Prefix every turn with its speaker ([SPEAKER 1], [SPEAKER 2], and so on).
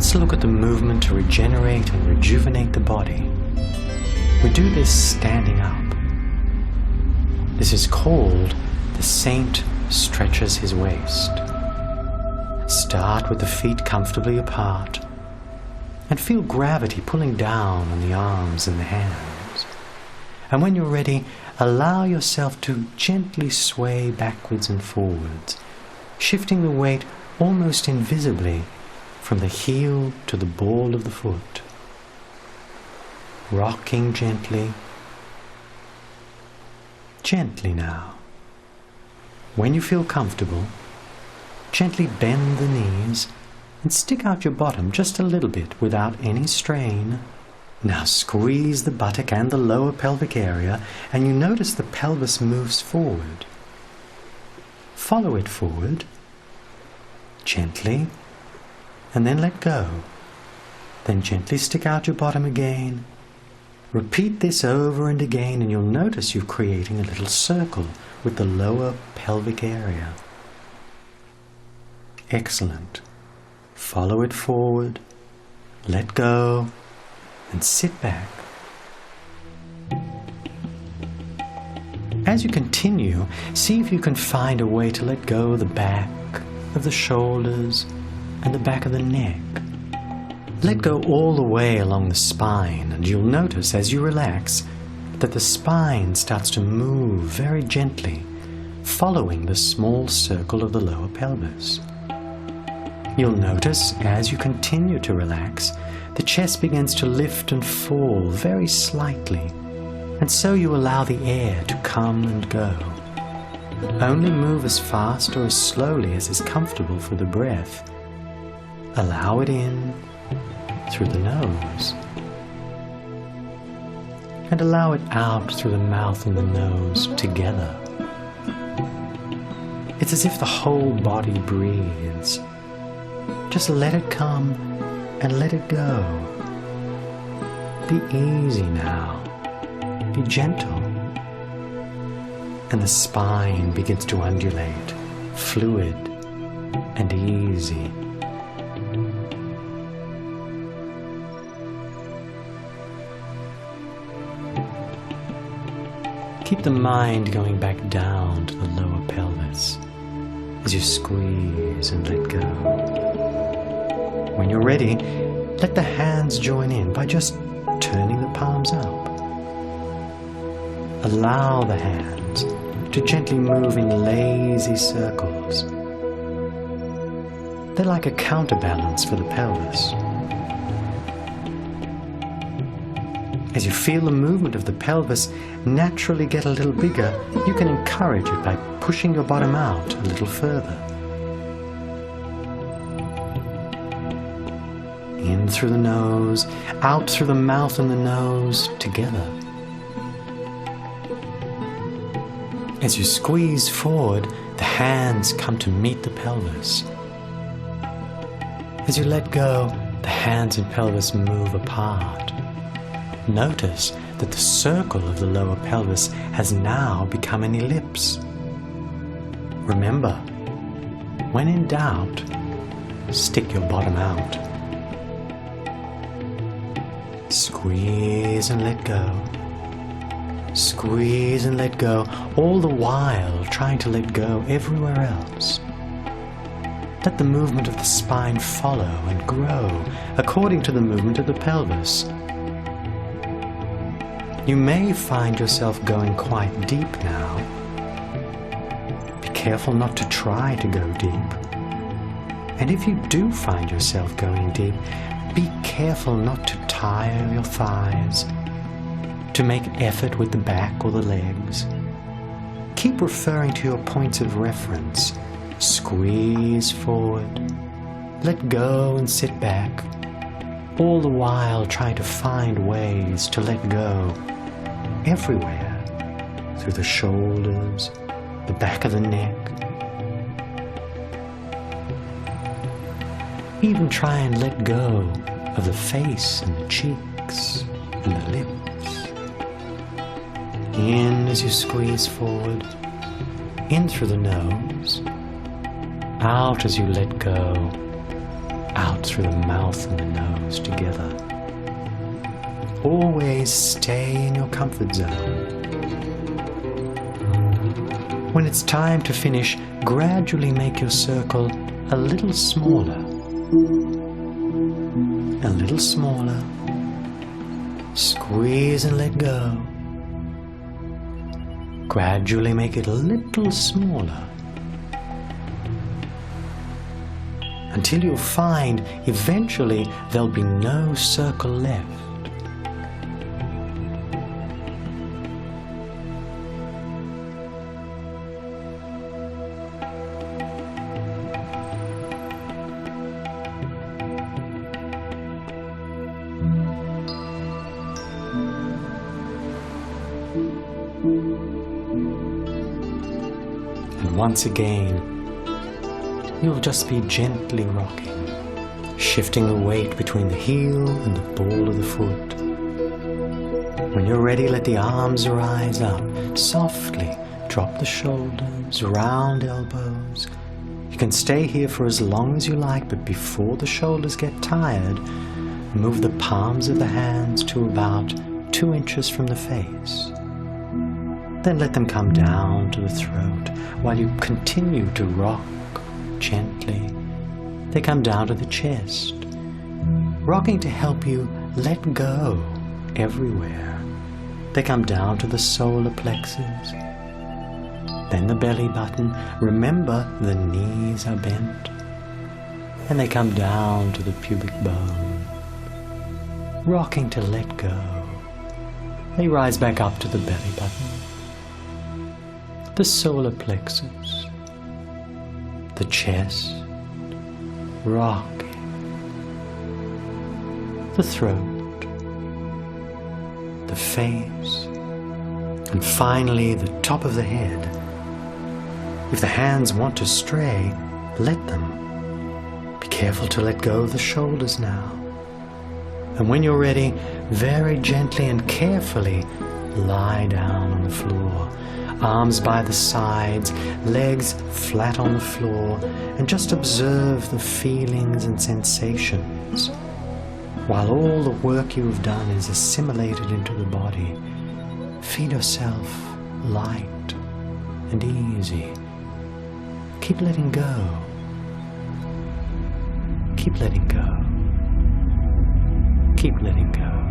[SPEAKER 1] Let's look at the movement to regenerate and rejuvenate the body. We do this standing up. This is called the saint stretches his waist. Start with the feet comfortably apart and feel gravity pulling down on the arms and the hands. And when you're ready, allow yourself to gently sway backwards and forwards, shifting the weight almost invisibly from the heel to the ball of the foot. Rocking gently. Gently now. When you feel comfortable, gently bend the knees and stick out your bottom just a little bit without any strain. Now squeeze the buttock and the lower pelvic area, and you notice the pelvis moves forward. Follow it forward, gently, and then let go. Then gently stick out your bottom again. Repeat this over and again, and you'll notice you're creating a little circle with the lower pelvic area. Excellent. Follow it forward, let go, and sit back. As you continue, see if you can find a way to let go the back of the shoulders and the back of the neck. Let go all the way along the spine, and you'll notice as you relax that the spine starts to move very gently, following the small circle of the lower pelvis. You'll notice as you continue to relax, the chest begins to lift and fall very slightly, and so you allow the air to come and go. Only move as fast or as slowly as is comfortable for the breath. Allow it in through the nose, and allow it out through the mouth and the nose together. It's as if the whole body breathes. Just let it come and let it go. Be easy now. Be gentle. And the spine begins to undulate, fluid and easy. Keep the mind going back down to the lower pelvis as you squeeze and let go. When you're ready, let the hands join in by just turning the palms up. Allow the hands to gently move in lazy circles. They're like a counterbalance for the pelvis. As you feel the movement of the pelvis naturally get a little bigger, you can encourage it by pushing your bottom out a little further. In through the nose, out through the mouth and the nose, together. As you squeeze forward, the hands come to meet the pelvis. As you let go, the hands and pelvis move apart. Notice that the circle of the lower pelvis has now become an ellipse. Remember, when in doubt, stick your bottom out. Squeeze and let go. Squeeze and let go, all the while trying to let go everywhere else. Let the movement of the spine follow and grow according to the movement of the pelvis. You may find yourself going quite deep now. Be careful not to try to go deep. And if you do find yourself going deep, be careful not to tire your thighs, to make effort with the back or the legs. Keep referring to your points of reference. Squeeze forward, let go and sit back, all the while trying to find ways to let go everywhere, through the shoulders, the back of the neck. Even try and let go of the face and the cheeks and the lips. In as you squeeze forward, in through the nose, out as you let go, out out through the mouth and the nose together. Always stay in your comfort zone. When it's time to finish, gradually make your circle a little smaller. A little smaller. Squeeze and let go. Gradually make it a little smaller. Until you'll find eventually there'll be no circle left. And once again, you'll just be gently rocking, shifting the weight between the heel and the ball of the foot. When you're ready, let the arms rise up. Softly drop the shoulders, round elbows. You can stay here for as long as you like, but before the shoulders get tired, move the palms of the hands to about 2 inches from the face. Then let them come down to the throat while you continue to rock gently. They come down to the chest, rocking to help you let go everywhere. They come down to the solar plexus, then the belly button. Remember, the knees are bent. And they come down to the pubic bone, rocking to let go. They rise back up to the belly button, the solar plexus, the chest, rocking, the throat, the face, and finally the top of the head. If the hands want to stray, let them. Be careful to let go of the shoulders now. And when you're ready, very gently and carefully lie down on the floor. Arms by the sides, legs flat on the floor, and just observe the feelings and sensations. While all the work you have done is assimilated into the body, feel yourself light and easy. Keep letting go. Keep letting go. Keep letting go.